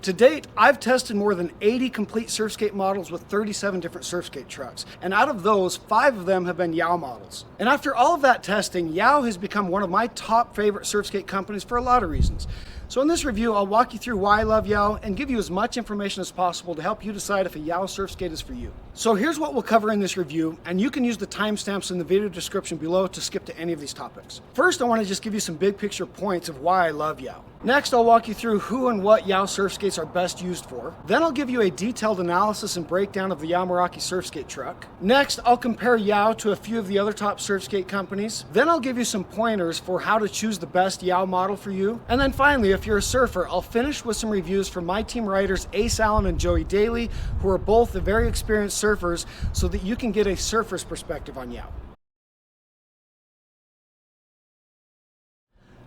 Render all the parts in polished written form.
To date, I've tested more than 80 complete Surfskate models with 37 different Surfskate trucks, and out of those, 5 of them have been YOW models. And after all of that testing, YOW has become one of my top favorite Surfskate companies for a lot of reasons. So in this review, I'll walk you through why I love YOW and give you as much information as possible to help you decide if a YOW Surfskate is for you. So here's what we'll cover in this review, and you can use the timestamps in the video description below to skip to any of these topics. First, I want to just give you some big picture points of why I love YOW. Next, I'll walk you through who and what YOW Surfskates are best used for. Then I'll give you a detailed analysis and breakdown of the YOW Meraki Surfskate truck. Next, I'll compare YOW to a few of the other top Surfskate companies. Then I'll give you some pointers for how to choose the best YOW model for you. And then finally, if you're a surfer, I'll finish with some reviews from my team writers Allan and Daley, who are both very experienced surfers, so that you can get a surfer's perspective on YOW.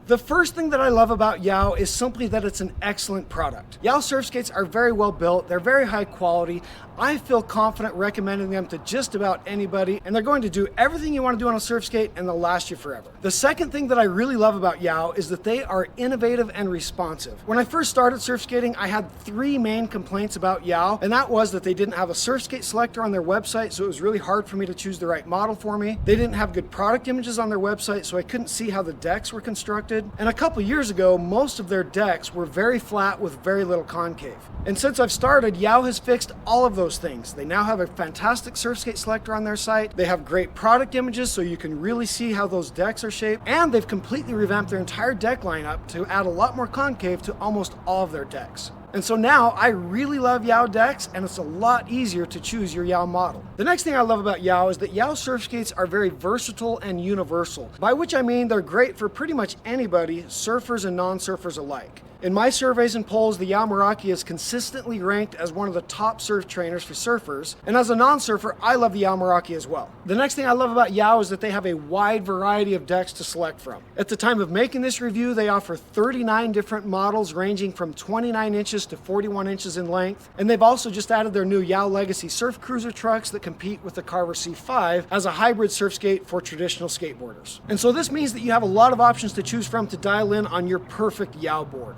The first thing that I love about YOW is simply that it's an excellent product. YOW Surfskates are very well built, they're very high quality. I feel confident recommending them to just about anybody, and they're going to do everything you want to do on a Surfskate, and they'll last you forever. The second thing that I really love about YOW is that they are innovative and responsive. When I first started surfskating, I had 3 main complaints about YOW, and that was that they didn't have a Surfskate selector on their website, so it was really hard for me to choose the right model for me. They didn't have good product images on their website, so I couldn't see how the decks were constructed. And a couple years ago, most of their decks were very flat with very little concave. And since I've started, YOW has fixed all of those things. They now have a fantastic Surfskate selector on their site. They have great product images so you can really see how those decks are shaped. And they've completely revamped their entire deck lineup to add a lot more concave to almost all of their decks. And so now I really love YOW decks, and it's a lot easier to choose your YOW model. The next thing I love about YOW is that YOW Surfskates are very versatile and universal, by which I mean they're great for pretty much anybody, surfers and non-surfers alike. In my surveys and polls, the YOW Meraki is consistently ranked as one of the top surf trainers for surfers, and as a non-surfer, I love the YOW Meraki as well. The next thing I love about YOW is that they have a wide variety of decks to select from. At the time of making this review, they offer 39 different models ranging from 29 inches to 41 inches in length, and they've also just added their new YOW Legacy Surf Cruiser trucks that compete with the Carver C5 as a hybrid surfskate for traditional skateboarders. And so this means that you have a lot of options to choose from to dial in on your perfect YOW board.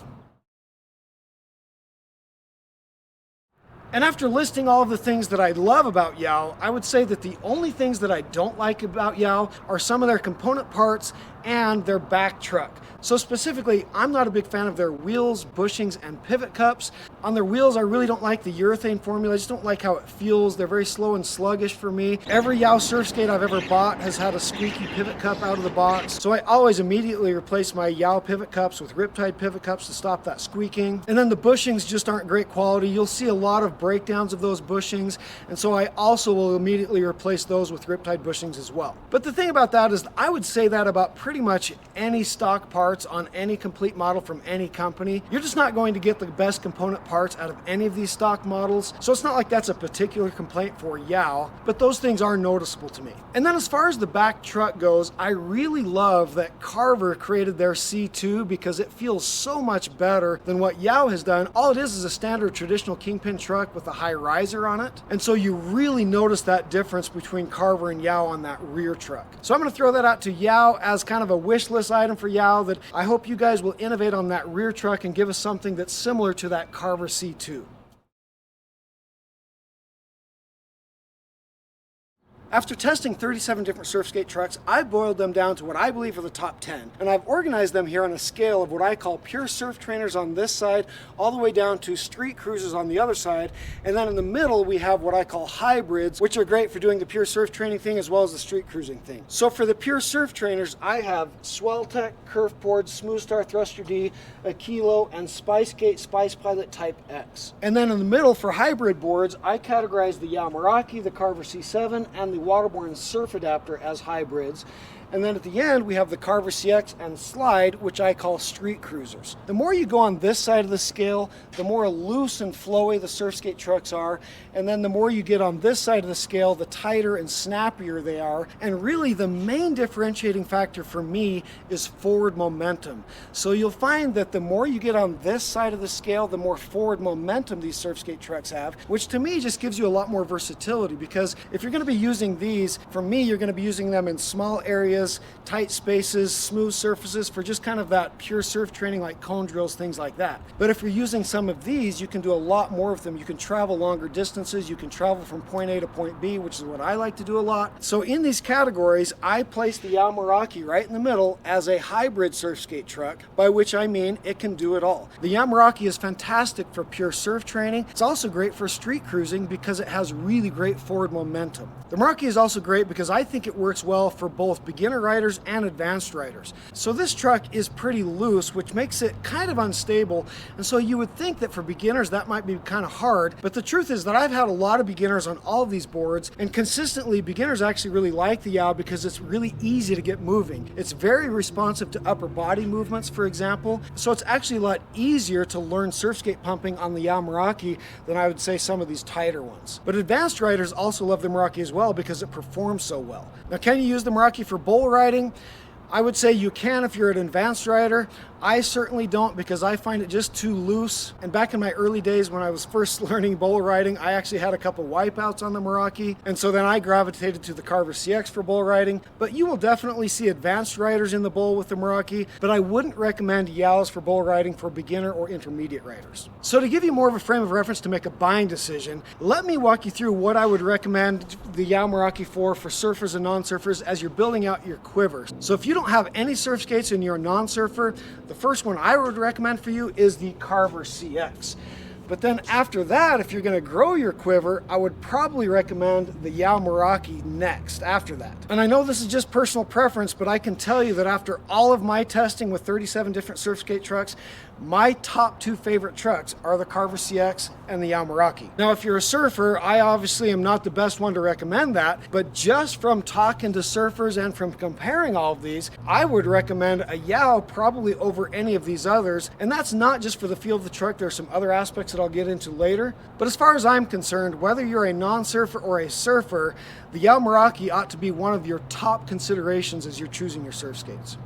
And after listing all of the things that I love about YOW, I would say that the only things that I don't like about YOW are some of their component parts and their back truck. So specifically, I'm not a big fan of their wheels, bushings, and pivot cups. On their wheels, I really don't like the urethane formula. I just don't like how it feels. They're very slow and sluggish for me. Every YOW Surfskate I've ever bought has had a squeaky pivot cup out of the box, so I always immediately replace my YOW pivot cups with Riptide pivot cups to stop that squeaking. And then the bushings just aren't great quality. You'll see a lot of breakdowns of those bushings, and so I also will immediately replace those with Riptide bushings as well. But the thing about that is I would say that about pretty much any stock parts on any complete model from any company. You're just not going to get the best component parts out of any of these stock models, so it's not like that's a particular complaint for YOW, but those things are noticeable to me. And then as far as the back truck goes, I really love that Carver created their C2 because it feels so much better than what YOW has done. All it is a standard traditional kingpin truck with a high riser on it, and so you really notice that difference between Carver and YOW on that rear truck. So I'm going to throw that out to YOW as kind of a wish list item for YOW, that I hope you guys will innovate on that rear truck and give us something that's similar to that Carver C2. After testing 37 different Surfskate trucks, I've boiled them down to what I believe are the top 10, and I've organized them here on a scale of what I call pure surf trainers on this side, all the way down to street cruisers on the other side, and then in the middle we have what I call hybrids, which are great for doing the pure surf training thing as well as the street cruising thing. So for the pure surf trainers, I have Swelltech, Curveboard, Smooth Star Thruster D, Aquilo, and SpiceGate Spice Pilot Type X. And then in the middle for hybrid boards, I categorize the YOW Meraki, the Carver C7, and the Waterborne Surf Adapter as hybrids. And then at the end, we have the Carver CX and Slide, which I call street cruisers. The more you go on this side of the scale, the more loose and flowy the Surfskate trucks are. And then the more you get on this side of the scale, the tighter and snappier they are. And really the main differentiating factor for me is forward momentum. So you'll find that the more you get on this side of the scale, the more forward momentum these Surfskate trucks have, which to me just gives you a lot more versatility, because if you're going to be using these, for me, you're going to be using them in small areas areas, tight spaces, smooth surfaces for just kind of that pure surf training like cone drills, things like that. But if you're using some of these, you can do a lot more of them. You can travel longer distances, you can travel from point A to point B, which is what I like to do a lot. So in these categories, I place the YOW Meraki right in the middle as a hybrid surf skate truck, by which I mean it can do it all. The YOW Meraki is fantastic for pure surf training. It's also great for street cruising because it has really great forward momentum. The Meraki is also great because I think it works well for both beginner riders and advanced riders. So this truck is pretty loose, which makes it kind of unstable, and so you would think that for beginners that might be kind of hard, but the truth is that I've had a lot of beginners on all of these boards, and consistently beginners actually really like the YOW because it's really easy to get moving. It's very responsive to upper body movements, for example, so it's actually a lot easier to learn surf skate pumping on the YOW Meraki than I would say some of these tighter ones. But advanced riders also love the Meraki as well because it performs so well. Now, can you use the Meraki for bull riding? I would say you can if you're an advanced rider. I certainly don't because I find it just too loose. And back in my early days when I was first learning bull riding, I actually had a couple wipeouts on the Meraki. And so then I gravitated to the Carver CX for bull riding. But you will definitely see advanced riders in the bull with the Meraki, but I wouldn't recommend YOWs for bull riding for beginner or intermediate riders. So to give you more of a frame of reference to make a buying decision, let me walk you through what I would recommend the YOW Meraki for surfers and non-surfers as you're building out your quiver. So if you don't have any surf skates and you're a non-surfer, the first one I would recommend for you is the Carver CX. But then after that, if you're going to grow your quiver, I would probably recommend the YOW Meraki next after that. And I know this is just personal preference, but I can tell you that after all of my testing with 37 different surf skate trucks, my top two favorite trucks are the Carver CX and the YOW Meraki. Now, if you're a surfer, I obviously am not the best one to recommend that, but just from talking to surfers and from comparing all of these, I would recommend a YOW probably over any of these others. And that's not just for the feel of the truck. There are some other aspects that I'll get into later. But as far as I'm concerned, whether you're a non-surfer or a surfer, the YOW Meraki ought to be one of your top considerations as you're choosing your surf skates.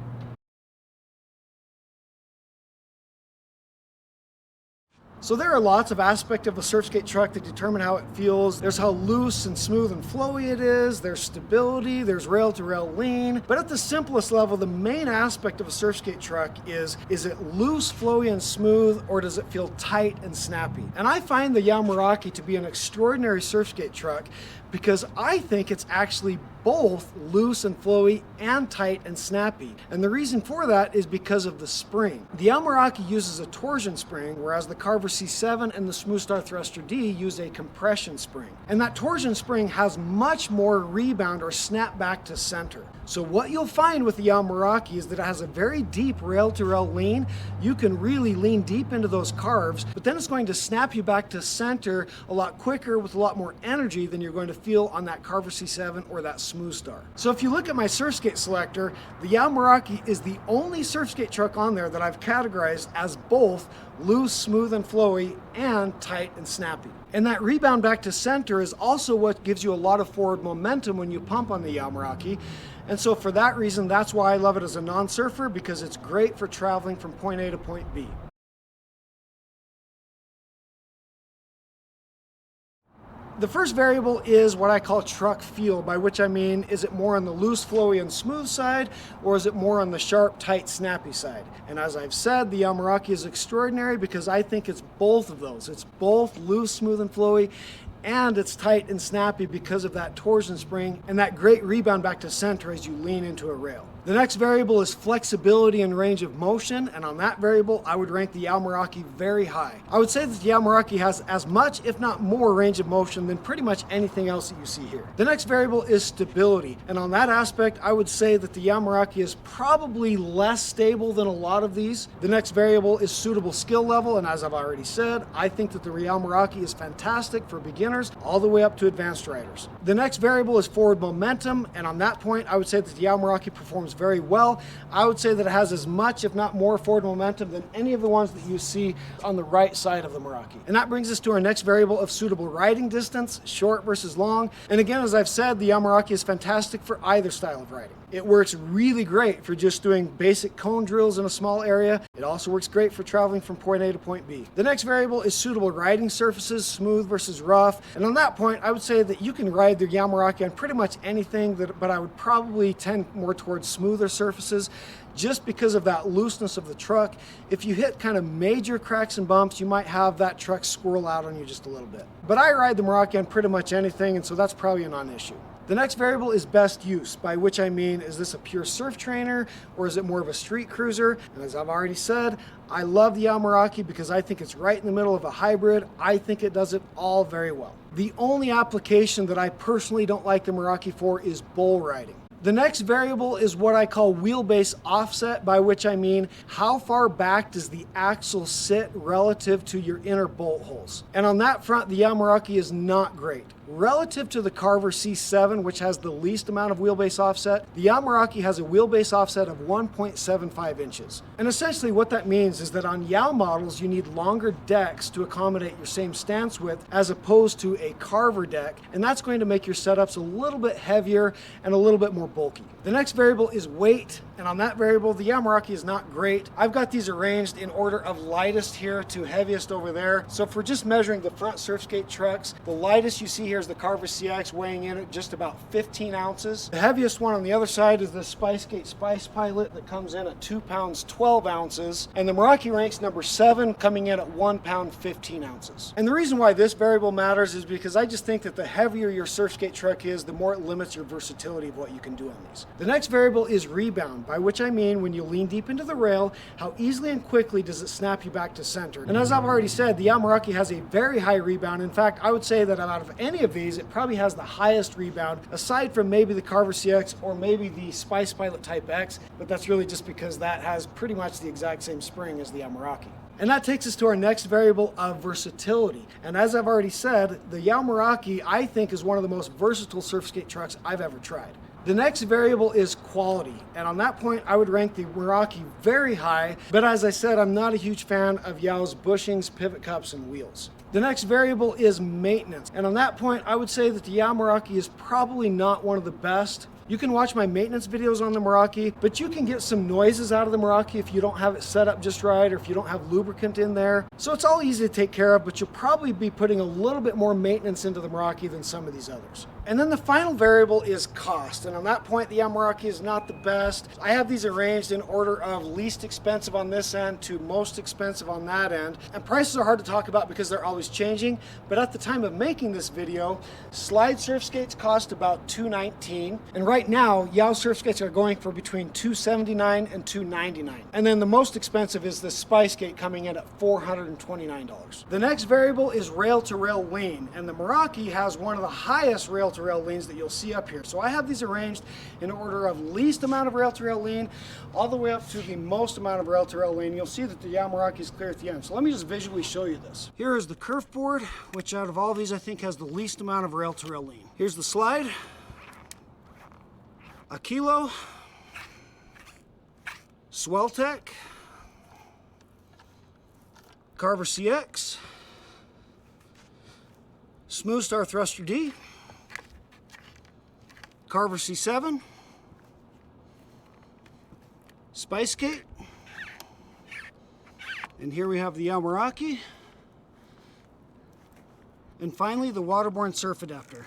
So there are lots of aspects of a surf skate truck that determine how it feels. There's how loose and smooth and flowy it is, there's stability, there's rail-to-rail lean. But at the simplest level, the main aspect of a surf skate truck is it loose, flowy, and smooth, or does it feel tight and snappy? And I find the YOW Meraki to be an extraordinary surf skate truck because I think it's actually both loose and flowy and tight and snappy. And the reason for that is because of the spring. The YOW Meraki uses a torsion spring, whereas the Carver C7 and the Smooth Star Thruster D use a compression spring. And that torsion spring has much more rebound or snap back to center. So what you'll find with the YOW Meraki is that it has a very deep rail-to-rail lean. You can really lean deep into those carves, but then it's going to snap you back to center a lot quicker with a lot more energy than you're going to feel on that Carver C7 or that Smooth Star. So if you look at my surf skate selector, the YOW Meraki is the only surf skate truck on there that I've categorized as both loose, smooth, and flowy, and tight and snappy. And that rebound back to center is also what gives you a lot of forward momentum when you pump on the YOW Meraki. And so for that reason, that's why I love it as a non-surfer, because it's great for traveling from point A to point B. The first variable is what I call truck feel, by which I mean, is it more on the loose, flowy, and smooth side, or is it more on the sharp, tight, snappy side? And as I've said, the YOW Meraki is extraordinary because I think it's both of those. It's both loose, smooth, and flowy, and it's tight and snappy because of that torsion spring and that great rebound back to center as you lean into a rail. The next variable is flexibility and range of motion, and on that variable, I would rank the YOW Meraki very high. I would say that the YOW Meraki has as much, if not more, range of motion than pretty much anything else that you see here. The next variable is stability, and on that aspect, I would say that the YOW Meraki is probably less stable than a lot of these. The next variable is suitable skill level, and as I've already said, I think that the YOW Meraki is fantastic for beginners all the way up to advanced riders. The next variable is forward momentum, and on that point, I would say that the YOW Meraki performs very well. I would say that it has as much, if not more, forward momentum than any of the ones that you see on the right side of the Meraki. And that brings us to our next variable of suitable riding distance, short versus long. And again, as I've said, the YOW Meraki is fantastic for either style of riding. It works really great for just doing basic cone drills in a small area. It also works great for traveling from point A to point B. The next variable is suitable riding surfaces, smooth versus rough. And on that point, I would say that you can ride the YOW Meraki on pretty much anything, but I would probably tend more towards smoother surfaces just because of that looseness of the truck. If you hit kind of major cracks and bumps, you might have that truck swirl out on you just a little bit. But I ride the Meraki on pretty much anything, and so that's probably a non-issue. The next variable is best use, by which I mean, is this a pure surf trainer or is it more of a street cruiser? And as I've already said, I love the YOW Meraki because I think it's right in the middle of a hybrid. I think it does it all very well. The only application that I personally don't like the Meraki for is bull riding. The next variable is what I call wheelbase offset, by which I mean how far back does the axle sit relative to your inner bolt holes. And on that front, the YOW Meraki is not great. Relative to the Carver C7, which has the least amount of wheelbase offset, the YOW Meraki has a wheelbase offset of 1.75 inches. And essentially what that means is that on YOW models, you need longer decks to accommodate your same stance width as opposed to a Carver deck, and that's going to make your setups a little bit heavier and a little bit more bulky. The next variable is weight, and on that variable, the YOW Meraki is not great. I've got these arranged in order of lightest here to heaviest over there. So if we're just measuring the front Surfskate trucks, the lightest you see here is the Carver CX, weighing in at just about 15 ounces. The heaviest one on the other side is the Surfskate Spice Pilot that comes in at 2 pounds 12 ounces, and the Meraki ranks number 7, coming in at 1 pound 15 ounces. And the reason why this variable matters is because I just think that the heavier your Surfskate truck is, the more it limits your versatility of what you can do on these. The next variable is rebound, by which I mean when you lean deep into the rail, how easily and quickly does it snap you back to center. And as I've already said, the YOW Meraki has a very high rebound. In fact, I would say that out of any of these, it probably has the highest rebound, aside from maybe the Carver CX or maybe the Spice Pilot Type X, but that's really just because that has pretty much the exact same spring as the YOW Meraki. And that takes us to our next variable of versatility. And as I've already said, the YOW Meraki, I think, is one of the most versatile Surfskate trucks I've ever tried. The next variable is quality, and on that point I would rank the Meraki very high, but as I said, I'm not a huge fan of YOW's bushings, pivot cups, and wheels. The next variable is maintenance, and on that point I would say that the YOW Meraki is probably not one of the best. You can watch my maintenance videos on the Meraki, but you can get some noises out of the Meraki if you don't have it set up just right or if you don't have lubricant in there. So it's all easy to take care of, but you'll probably be putting a little bit more maintenance into the Meraki than some of these others. And then the final variable is cost, and on that point the YOW Meraki is not the best. I have these arranged in order of least expensive on this end to most expensive on that end, and prices are hard to talk about because they're always changing, but at the time of making this video, slide surf skates cost about $219, and right now YOW Surfskates are going for between $279 and $299, and then the most expensive is the Spice Skate, coming in at $429. The next variable is rail-to-rail lean, and the Meraki has one of the highest rail-to-rail leans that you'll see up here. So I have these arranged in order of least amount of rail-to-rail lean all the way up to the most amount of rail-to-rail lean. You'll see that the YOW Meraki is clear at the end. So let me just visually show you this. Here is the kerf board, which out of all these I think has the least amount of rail-to-rail lean. Here's the slide, a kilo, Swelltech, Carver CX, Smooth Star Thruster D, Carver C7, Spice Skate, and here we have the YOW Meraki, and finally the waterborne surf adapter.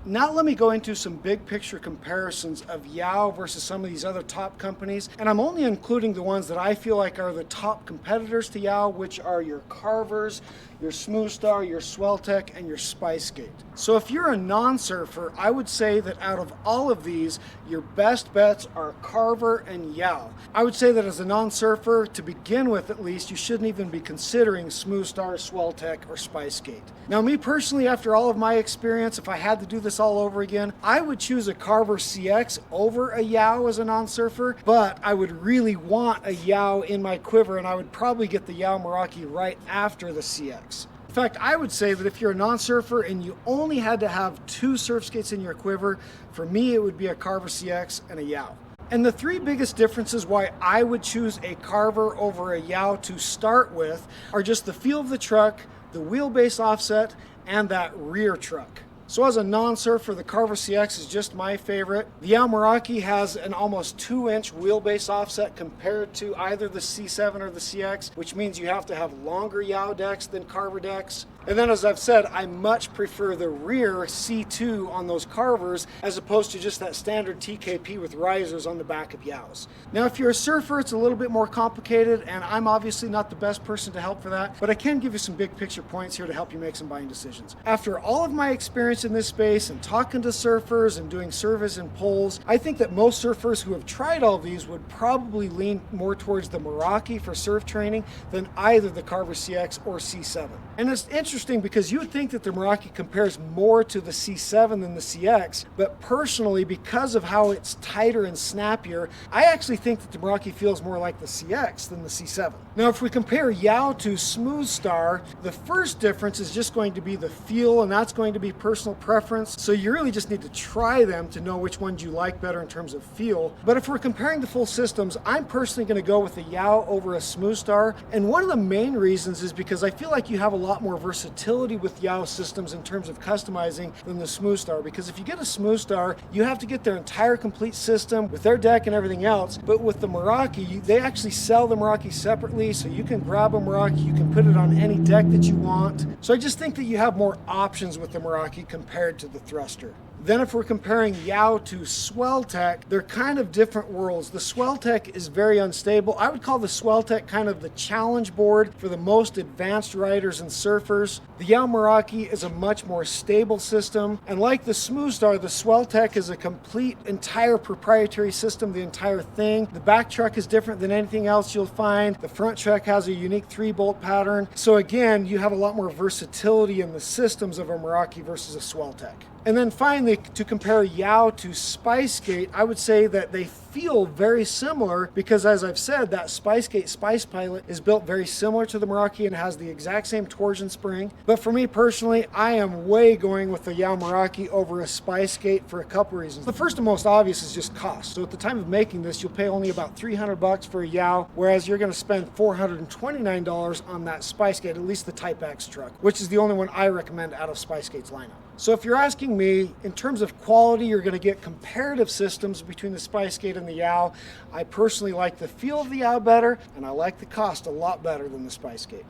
Now let me go into some big picture comparisons of YOW versus some of these other top companies, and I'm only including the ones that I feel like are the top competitors to YOW, which are your Carvers, your Smooth Star, your Swelltech, and your Spice Skate. So if you're a non-surfer, I would say that out of all of these, your best bets are Carver and YOW. I would say that as a non-surfer, to begin with at least, you shouldn't even be considering Smooth Star, Swelltech, or Spice Skate. Now me personally, after all of my experience, if I had to do this all over again, I would choose a Carver CX over a YOW as a non-surfer, but I would really want a YOW in my quiver, and I would probably get the YOW Meraki right after the CX. In fact, I would say that if you're a non-surfer and you only had to have 2 surf skates in your quiver, for me it would be a Carver CX and a YOW. And the 3 biggest differences why I would choose a Carver over a YOW to start with are just the feel of the truck, the wheelbase offset, and that rear truck. So as a non-surfer, the Carver CX is just my favorite. The YOW Meraki has an almost 2-inch wheelbase offset compared to either the C7 or the CX, which means you have to have longer YOW decks than Carver decks. And then, as I've said, I much prefer the rear C2 on those Carvers as opposed to just that standard TKP with risers on the back of YOWs. Now, if you're a surfer, it's a little bit more complicated, and I'm obviously not the best person to help for that, but I can give you some big picture points here to help you make some buying decisions. After all of my experience in this space and talking to surfers and doing service and pulls, I think that most surfers who have tried all these would probably lean more towards the Meraki for surf training than either the Carver CX or C7. And it's interesting because you would think that the Meraki compares more to the C7 than the CX, but personally, because of how it's tighter and snappier, I actually think that the Meraki feels more like the CX than the C7. Now, if we compare YOW to Smooth Star, the first difference is just going to be the feel, and that's going to be personal preference. So you really just need to try them to know which ones you like better in terms of feel. But if we're comparing the full systems, I'm personally going to go with the YOW over a Smooth Star. And one of the main reasons is because I feel like you have a lot more versatility with YOW systems in terms of customizing than the Smooth Star. Because if you get a Smooth Star, you have to get their entire complete system with their deck and everything else. But with the Meraki, they actually sell the Meraki separately, so you can grab a Meraki, you can put it on any deck that you want. So I just think that you have more options with the Meraki compared to the thruster. Then if we're comparing YOW to Swelltech, they're kind of different worlds. The Swelltech is very unstable. I would call the Swelltech kind of the challenge board for the most advanced riders and surfers. The YOW Meraki is a much more stable system. And like the Smooth Star, the Swelltech is a complete, entire proprietary system, the entire thing. The back truck is different than anything else you'll find. The front truck has a unique 3-bolt pattern. So again, you have a lot more versatility in the systems of a Meraki versus a Swelltech. And then finally, to compare YOW to Surfskate, I would say that they feel very similar because, as I've said, that Surfskate Spice Pilot is built very similar to the Meraki and has the exact same torsion spring. But for me personally, I am way going with the YOW Meraki over a Surfskate for a couple reasons. The first and most obvious is just cost. So at the time of making this, you'll pay only about $300 for a YOW, whereas you're going to spend $429 on that Surfskate, at least the Type X truck, which is the only one I recommend out of Surfskate's lineup. So if you're asking me, in terms of quality, you're going to get comparative systems between the Surfskate and the YOW. I personally like the feel of the YOW better, and I like the cost a lot better than the Surfskate.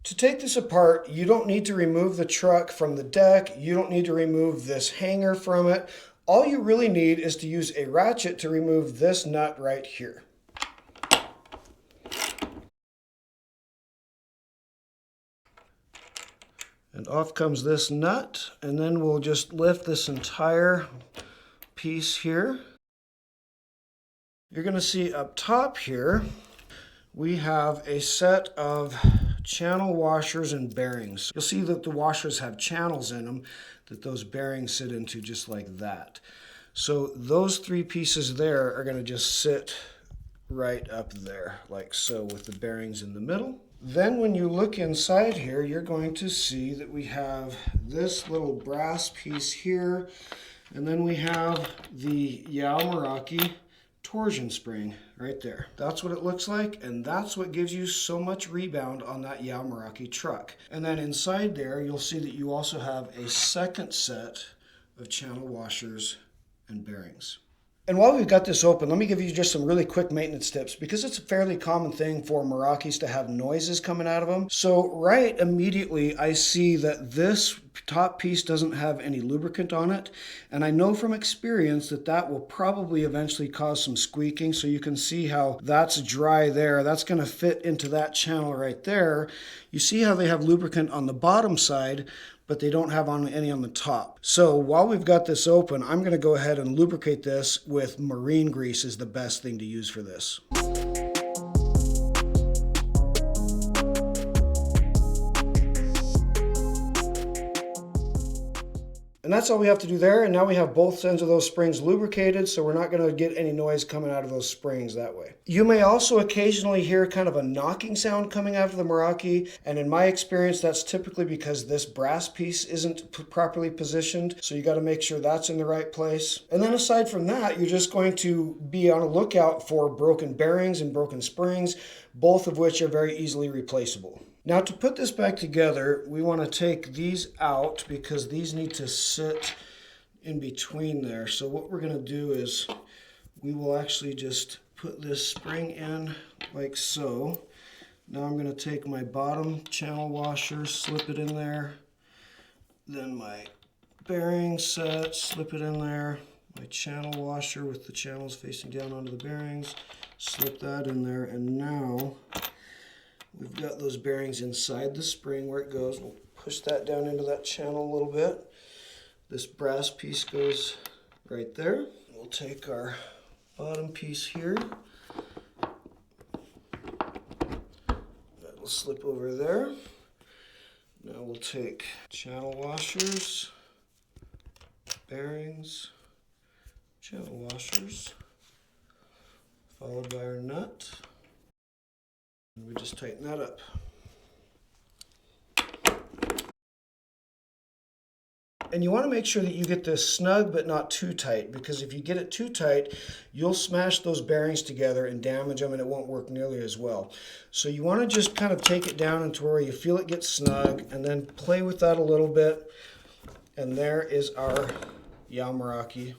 To take this apart, you don't need to remove the truck from the deck. You don't need to remove this hanger from it. All you really need is to use a ratchet to remove this nut right here. And off comes this nut, and then we'll just lift this entire piece here. You're going to see up top here, we have a set of channel washers and bearings. You'll see that the washers have channels in them that those bearings sit into just like that. So those 3 pieces there are going to just sit right up there, like so, with the bearings in the middle. Then when you look inside here, you're going to see that we have this little brass piece here, and then we have the YOW Meraki torsion spring right there. That's what it looks like, and that's what gives you so much rebound on that YOW Meraki truck. And then inside there, you'll see that you also have a second set of channel washers and bearings. And while we've got this open, let me give you just some really quick maintenance tips, because it's a fairly common thing for Merakis to have noises coming out of them. So right immediately I see that this top piece doesn't have any lubricant on it, and I know from experience that that will probably eventually cause some squeaking. So you can see how that's dry there. That's going to fit into that channel right there. You see how they have lubricant on the bottom side, but they don't have any on the top. So while we've got this open, I'm going to go ahead and lubricate this with marine grease is the best thing to use for this. And that's all we have to do there. And now we have both ends of those springs lubricated, so we're not going to get any noise coming out of those springs that way. You may also occasionally hear kind of a knocking sound coming out of the Meraki. And in my experience, that's typically because this brass piece isn't properly positioned. So you got to make sure that's in the right place. And then aside from that, you're just going to be on a lookout for broken bearings and broken springs, both of which are very easily replaceable. Now to put this back together, we want to take these out because these need to sit in between there. So what we're going to do is we will actually just put this spring in like so. Now I'm going to take my bottom channel washer, slip it in there. Then my bearing set, slip it in there. My channel washer with the channels facing down onto the bearings, slip that in there. And now we've got those bearings inside the spring where it goes. We'll push that down into that channel a little bit. This brass piece goes right there. We'll take our bottom piece here. That will slip over there. Now we'll take channel washers, bearings, channel washers, followed by our nut. And we just tighten that up. And you want to make sure that you get this snug but not too tight, because if you get it too tight, you'll smash those bearings together and damage them and it won't work nearly as well. So you want to just kind of take it down into where you feel it gets snug and then play with that a little bit. And there is our YOW Meraki.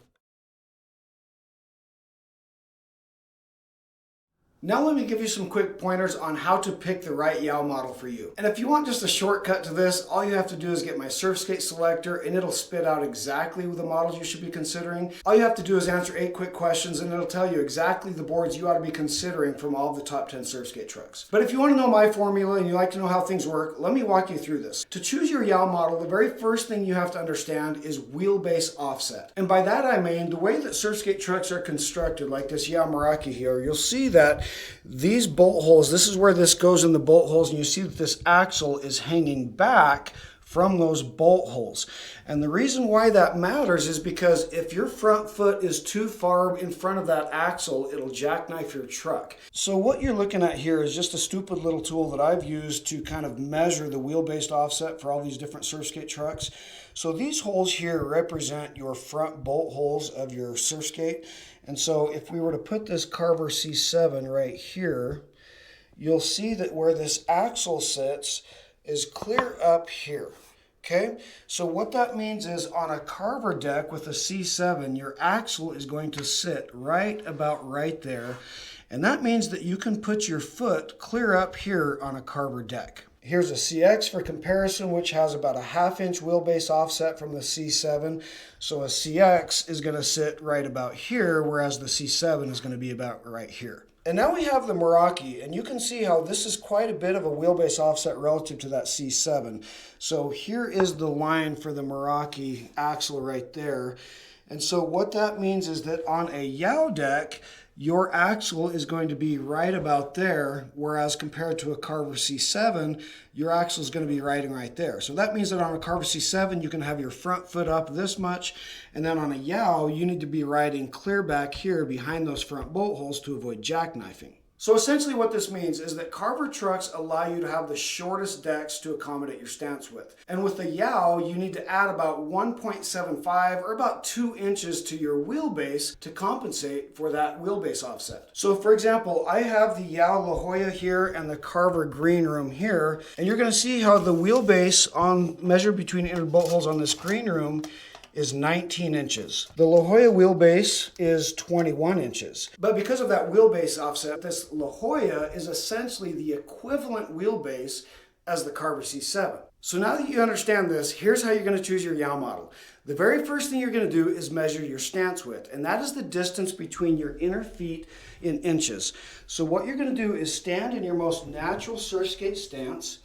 Now let me give you some quick pointers on how to pick the right YOW model for you. And if you want just a shortcut to this, all you have to do is get my Surfskate selector and it'll spit out exactly the models you should be considering. All you have to do is answer 8 quick questions and it'll tell you exactly the boards you ought to be considering from all of the top 10 Surfskate trucks. But if you want to know my formula and you like to know how things work, let me walk you through this. To choose your YOW model, the very first thing you have to understand is wheelbase offset. And by that I mean the way that Surfskate trucks are constructed, like this YOW Meraki here, you'll see that these bolt holes, this is where this goes in the bolt holes, and you see that this axle is hanging back from those bolt holes. And the reason why that matters is because if your front foot is too far in front of that axle, it'll jackknife your truck. So what you're looking at here is just a stupid little tool that I've used to kind of measure the wheel-based offset for all these different Surfskate trucks. So these holes here represent your front bolt holes of your Surfskate. And so if we were to put this Carver C7 right here, you'll see that where this axle sits is clear up here. Okay, so what that means is on a Carver deck with a C7, your axle is going to sit right about right there. And that means that you can put your foot clear up here on a Carver deck. Here's a CX for comparison, which has about a 1/2 inch wheelbase offset from the C7. So a CX is going to sit right about here, whereas the C7 is going to be about right here. And now we have the Meraki, and you can see how this is quite a bit of a wheelbase offset relative to that C7. So here is the line for the Meraki axle right there. And so what that means is that on a YOW deck, your axle is going to be right about there, whereas compared to a Carver C7, your axle is going to be riding right there. So that means that on a Carver C7, you can have your front foot up this much, and then on a YOW, you need to be riding clear back here behind those front bolt holes to avoid jackknifing. So essentially what this means is that Carver trucks allow you to have the shortest decks to accommodate your stance width. And with the YOW, you need to add about 1.75 or about 2 inches to your wheelbase to compensate for that wheelbase offset. So for example, I have the YOW La Jolla here and the Carver Green Room here, and you're going to see how the wheelbase measured between inner bolt holes on this Green Room is 19 inches. The La Jolla wheelbase is 21 inches. But because of that wheelbase offset, this La Jolla is essentially the equivalent wheelbase as the Carver C7. So now that you understand this, here's how you're going to choose your YOW model. The very first thing you're going to do is measure your stance width, and that is the distance between your inner feet in inches. So what you're going to do is stand in your most natural Surfskate stance.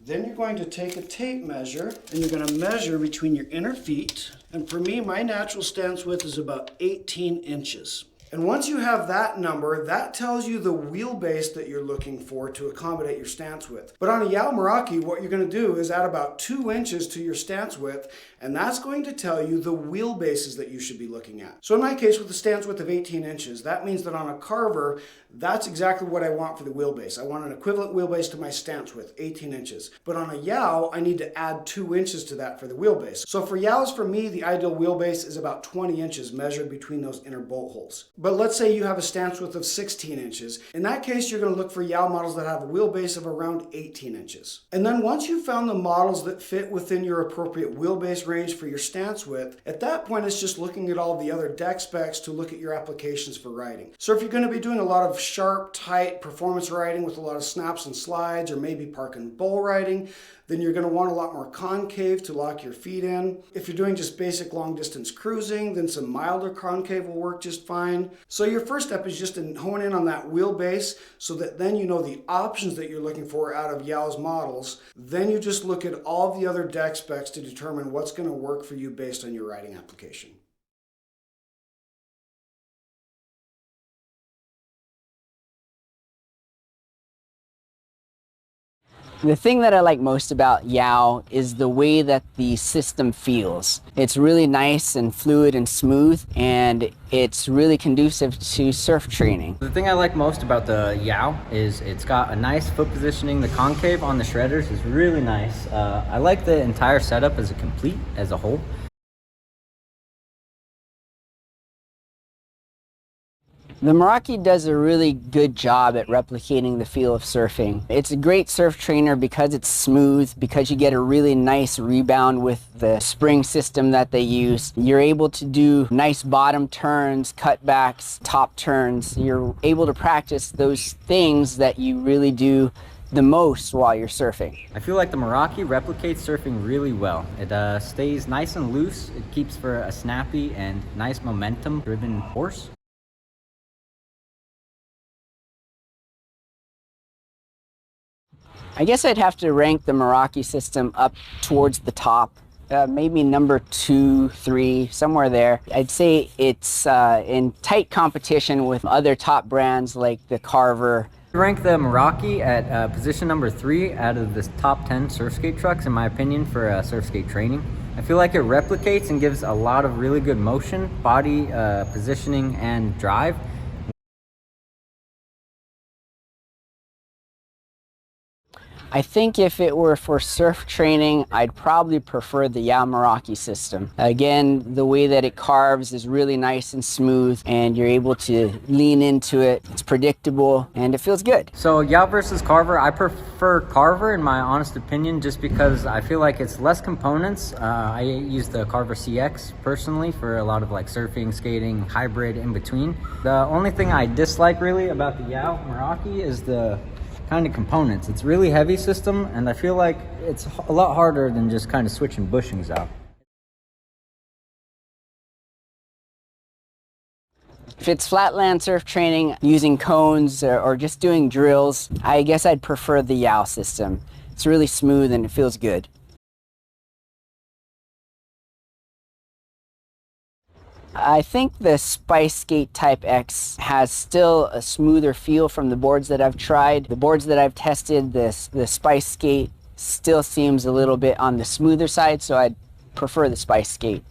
Then you're going to take a tape measure and you're going to measure between your inner feet. And for me, my natural stance width is about 18 inches. And once you have that number, that tells you the wheelbase that you're looking for to accommodate your stance width. But on a YOW Meraki, what you're going to do is add about 2 inches to your stance width, and that's going to tell you the wheelbases that you should be looking at. So in my case, with a stance width of 18 inches, that means that on a carver, that's exactly what I want for the wheelbase. I want an equivalent wheelbase to my stance width, 18 inches. But on a YOW, I need to add 2 inches to that for the wheelbase. So for YOWs, for me, the ideal wheelbase is about 20 inches measured between those inner bolt holes. But let's say you have a stance width of 16 inches. In that case, you're going to look for YOW models that have a wheelbase of around 18 inches. And then once you've found the models that fit within your appropriate wheelbase range for your stance width, at that point, it's just looking at all the other deck specs to look at your applications for riding. So if you're going to be doing a lot of sharp, tight performance riding with a lot of snaps and slides, or maybe park and bowl riding, then you're going to want a lot more concave to lock your feet in. If you're doing just basic long distance cruising, then some milder concave will work just fine. So your first step is just to hone in on that wheelbase so that then you know the options that you're looking for out of YOW's models. Then you just look at all the other deck specs to determine what's going to work for you based on your riding application. The thing that I like most about YOW is the way that the system feels. It's really nice and fluid and smooth, and it's really conducive to surf training. The thing I like most about the YOW is it's got a nice foot positioning. The concave on the shredders is really nice. I like the entire setup as a whole. The Meraki does a really good job at replicating the feel of surfing. It's a great surf trainer because it's smooth, because you get a really nice rebound with the spring system that they use. You're able to do nice bottom turns, cutbacks, top turns. You're able to practice those things that you really do the most while you're surfing. I feel like the Meraki replicates surfing really well. It stays nice and loose. It keeps for a snappy and nice momentum-driven horse. I guess I'd have to rank the Meraki system up towards the top, maybe number 2, 3, somewhere there. I'd say it's in tight competition with other top brands like the Carver. I rank the Meraki at position number 3 out of the top 10 surfskate trucks, in my opinion, for surfskate training. I feel like it replicates and gives a lot of really good motion, body positioning, and drive. I think if it were for surf training, I'd probably prefer the YOW Meraki system. Again, the way that it carves is really nice and smooth, and you're able to lean into it. It's predictable, and it feels good. So YOW versus Carver, I prefer Carver in my honest opinion, just because I feel like it's less components. I use the Carver CX personally for a lot of like surfing, skating, hybrid in between. The only thing I dislike really about the YOW Meraki is the kind of components. It's really heavy system, and I feel like it's a lot harder than just kind of switching bushings out. If it's flatland surf training using cones or just doing drills, I guess I'd prefer the YOW system. It's really smooth and it feels good. I think the Surfskate Type X has still a smoother feel from the boards that I've tried. The boards that I've tested, the Surfskate still seems a little bit on the smoother side, so I'd prefer the Surfskate.